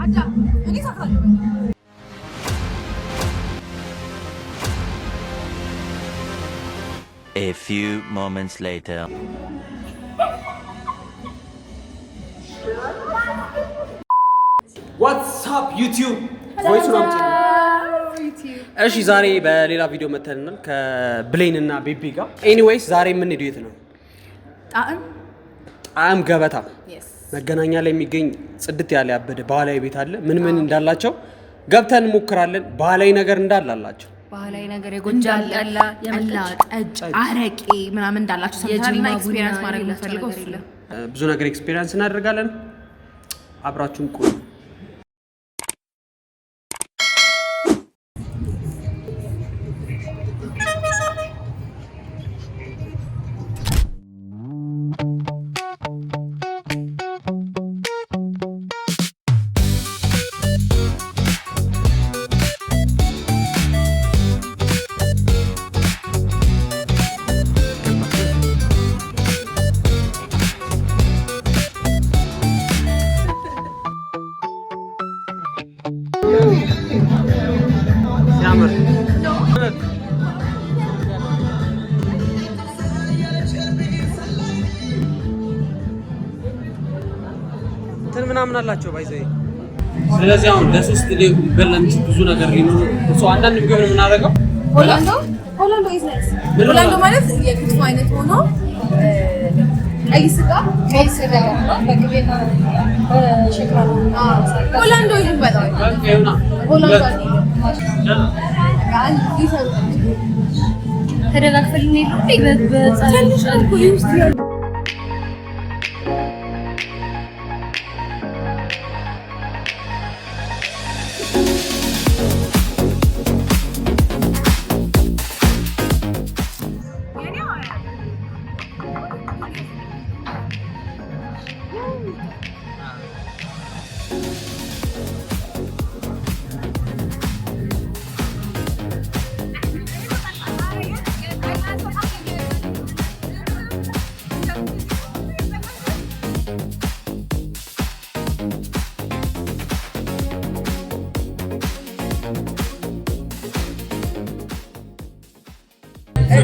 가자. 여기서 가자. A few moments later. What's up YouTube? Voice note. እሺ ዛሬ በሌላ ቪዲዮ መተናል ከብሌን እና ቤቢ ጋር። ኤኒዌይስ ዛሬ ምን ሄዱ የት ነው? ጣዕም ገበታ መገናኛ ላይ የሚገኝ ጽድት ያለ ያበደ ባህላዊ ቤት አለ። ምን እንዳላቸው ገብተን እንሞክራለን። ባህላዊ ነገር እንዳላላቸው ባህላዊ ነገር የጎጃም ጠላ፣ ጠጅ፣ አረቄ ምናምን እንዳላቸው ሰምተናልና ኤክስፒሪየንስ ማድረግ እንፈልገው እሱ ነው። ብዙ ነገር ኤክስፒሪየንስ እናደርጋለን። አብራችሁን ቆዩ። ምናምን አላቸው ባይዘይ። ስለዚህ አሁን ለሶስት ሊበላም ብዙ ነገር ሊኖር እሱ አንዳንድ ምግብ ነው የምናደርገው። ሆላንዶ ኢዝ ናይስ። ሆላንዶ ማለት የክትፎ አይነት ሆኖ ቀይ ስጋ ነው በቅቤና በሸክላ ነው። ሆላንዶ ይባላል። ሆላንዶ ተደጋግፈልን ነው በጸሎት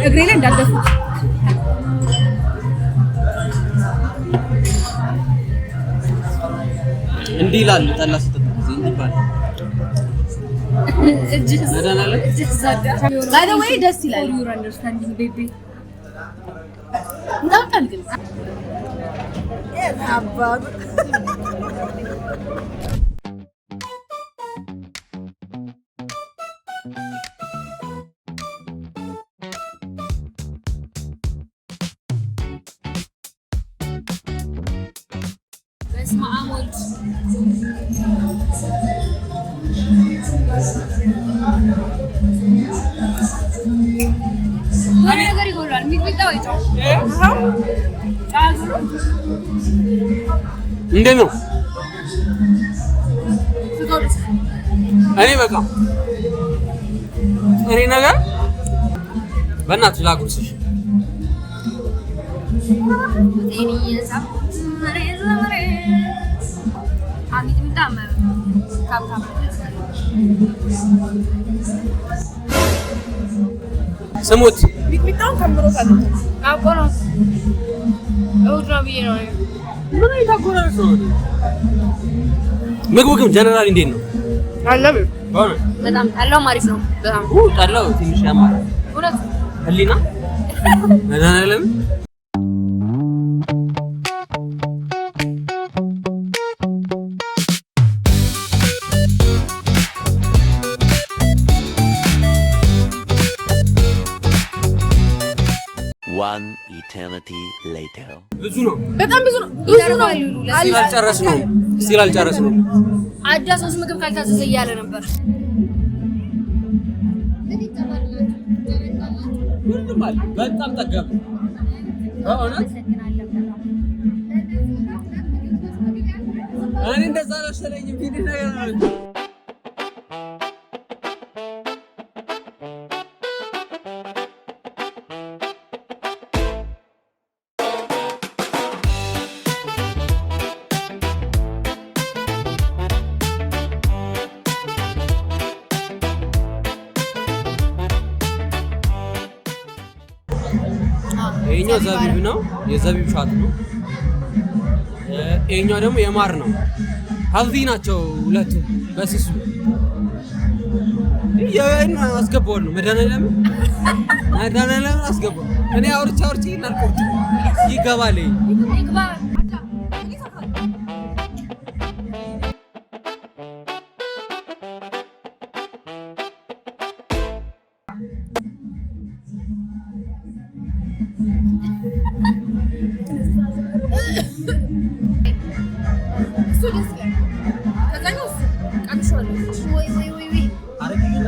እግሬ ላይ እንዳደፉት እንዲህ ይላል። ጠላ ስትጠጣ እንዲህ ይባላል። ባይ ዘ ዌይ ደስ ይላል። ዩ አንደርስታንዲንግ ቤቢ እንዳውቃል ግን አባባ ማአሞል ነገር ይጎላል። ሚጥሚጣው አይጫው ጫዙሩ እንዴት ነው? እኔ በቃ እኔ ነገር በእናትሽ ላጉርስሽ። ስሙት ሚጥሚጣውን ከምሮታል አቆራ እውድራብዬ ነው ምን ይታቆራል ነው። ምግቡ ግን ጀነራል እንዴት ነው? አለብ በጣም ጠላው አሪፍ ነው። በጣም ጠላው ትንሽ ያማል። እውነት ህሊና መድኃኒዓለም One eternity later. ብዙ ነው። በጣም ብዙ ነው። ስቲል አልጨረስነውም። አዳ ሶስት ምግብ ካልታዘዘ እያለ ነበር። ምንም አለ። በጣም ጠገብ በእውነት እኔ እንደዛ አልመሰለኝም። ፊት ነገር ነው። ይሄኛው ዘቢብ ነው፣ የዘቢብ ሻት ነው። ይሄኛው ደግሞ የማር ነው። ሀልዲ ናቸው ሁለቱ በስሱ የእኔ አስገባው ነው መድኃኒዓለም አስገባው። እኔ አውርቼ እናልቆርጥ ይገባል ይግባ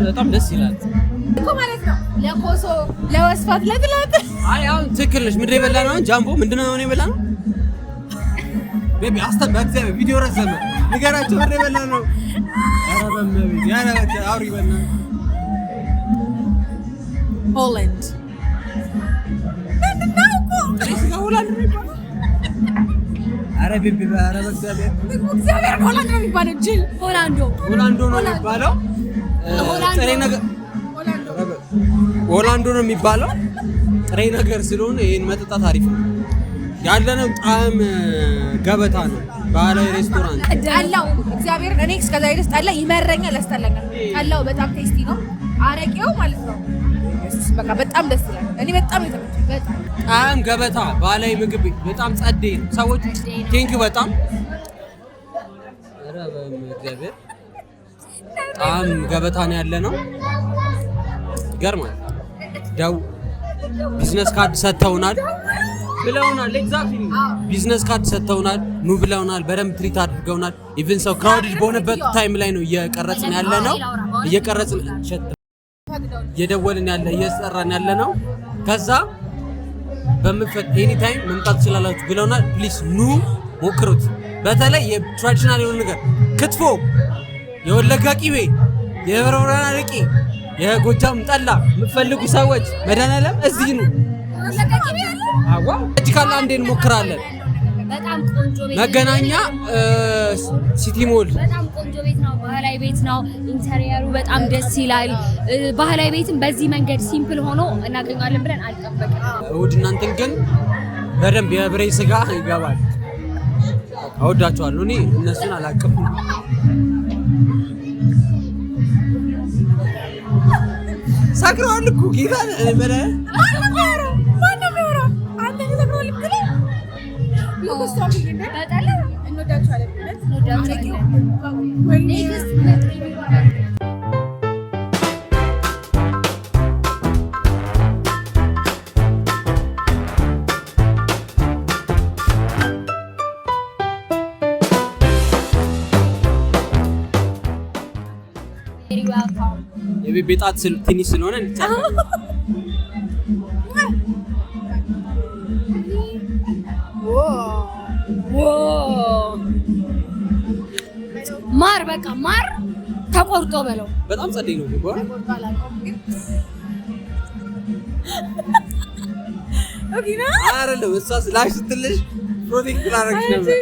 በጣም ደስ ይላል እኮ ማለት ነው። ለኮሶ ለወስፋት ለትላት አይ አሁን ትክክል ነሽ። ምንድን ነው የበላነው? ጃምቦ ምንድን ነው የበላነው? ቤቢ አስተባክዘ ቪዲዮ ረዘመ ንገራቸው። ምንድን ነው የበላነው? ኧረ በመቤት ያለ አውሪ በእናትህ ሆላንድ ኧረ ቤቢ ኧረ በእግዚአብሔር ሆላንድ ነው የሚባለው። ጅል ሆላንዶ ነው የሚባለው። ጥሬ ነገር ሆላንዶ ነው የሚባለው። ጥሬ ነገር ስለሆነ ይሄን መጠጣት አሪፍ ነው። ያለነው ጣዕም ገበታ ነው፣ ባህላዊ ሬስቶራንት። ጠላው እግዚአብሔር እኔ እስከዛ ድረስ ጠላ ይመረኛል፣ ያስጠላኛል። ጠላው በጣም ቴስቲ ነው። አረቄው ማለት ነው በቃ በጣም ደስ ይላል። እኔ በጣም የተመቸኝ በጣም ጣዕም ገበታ ባህላዊ ምግብ በጣም ጸዴ ነው። ሰዎች ቴንኪው በጣም ኧረ በእግዚአብሔር ጣዕም ገበታ ነው ያለ ነው። ይገርማል። ደው ቢዝነስ ካርድ ሰጥተውናል ብለውናል። ኤግዛክትሊ ቢዝነስ ካርድ ሰጥተውናል፣ ኑ ብለውናል። በደንብ ትሪት አድርገውናል። ኢቭን ሰው ክራውድድ በሆነበት ታይም ላይ ነው እየቀረጽን ያለ ነው። እየደወልን ያለ እየሰራን ያለ ነው። ከዛ በምፈት ኤኒ ታይም መምጣት ትችላላችሁ ብለውናል። ፕሊዝ ኑ ሞክሩት። በተለይ የትራዲሽናል የሆነ ነገር ክትፎ፣ የወለጋ ቂቤ፣ የበረበራ አረቄ፣ የጎጃም ጠላ የምትፈልጉ ሰዎች መድኃኒዓለም እዚህ ነው። አዋ እጅ ካለ አንዴ እንሞክራለን። በጣም ቆንጆ ቤት መገናኛ ሲቲ ሞል በጣም ቆንጆ ቤት ነው። ባህላዊ ቤት ነው። ኢንተሪየሩ በጣም ደስ ይላል። ባህላዊ ቤትም በዚህ መንገድ ሲምፕል ሆኖ እናገኛለን ብለን አልጠበቅንም። እሑድ እናንተን ግን በደንብ የብሬ ስጋ ይገባል። እወዳቸዋለሁ። እኔ እነሱን አላውቅም። ሰክረዋል እኮ ጌታ የቤቢ ጣት ትንሽ ስለሆነ ማር በቃ ማር ተቆርጦ በለው። በጣም ጸደይ ነው። አይደለም እሷ ላሽ ስትልሽ ፕሮቴክት ላደርግሽ ነበር።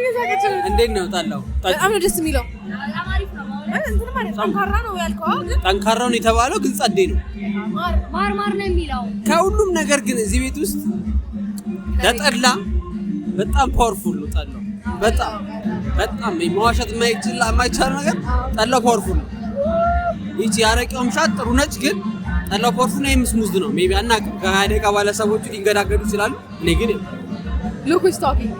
እንዴት ነው ጣላው? በጣም ነው ደስ የሚለው። ጠንካራው ነው የተባለው ግን ጸደይ ነው። ማር ነው የሚለው ከሁሉም ነገር ግን እዚህ ቤት ውስጥ ለጠላ በጣም ፓወርፉል ነው ጠላው። በጣም መዋሸት የማይቻል ነገር ጠላው ፓወርፉል ነው። ይቺ ያረቄውም ሻት ጥሩ ነች፣ ግን ጠላው ፓወርፉል ነው። ስሙዝ ነው። ሜቢ አናውቅም። ከ20 ደቂቃ ባለ ሰዎቹ ሊንገዳገዱ ይችላሉ። እኔ ግን ሉክ ኢዝ ቶኪንግ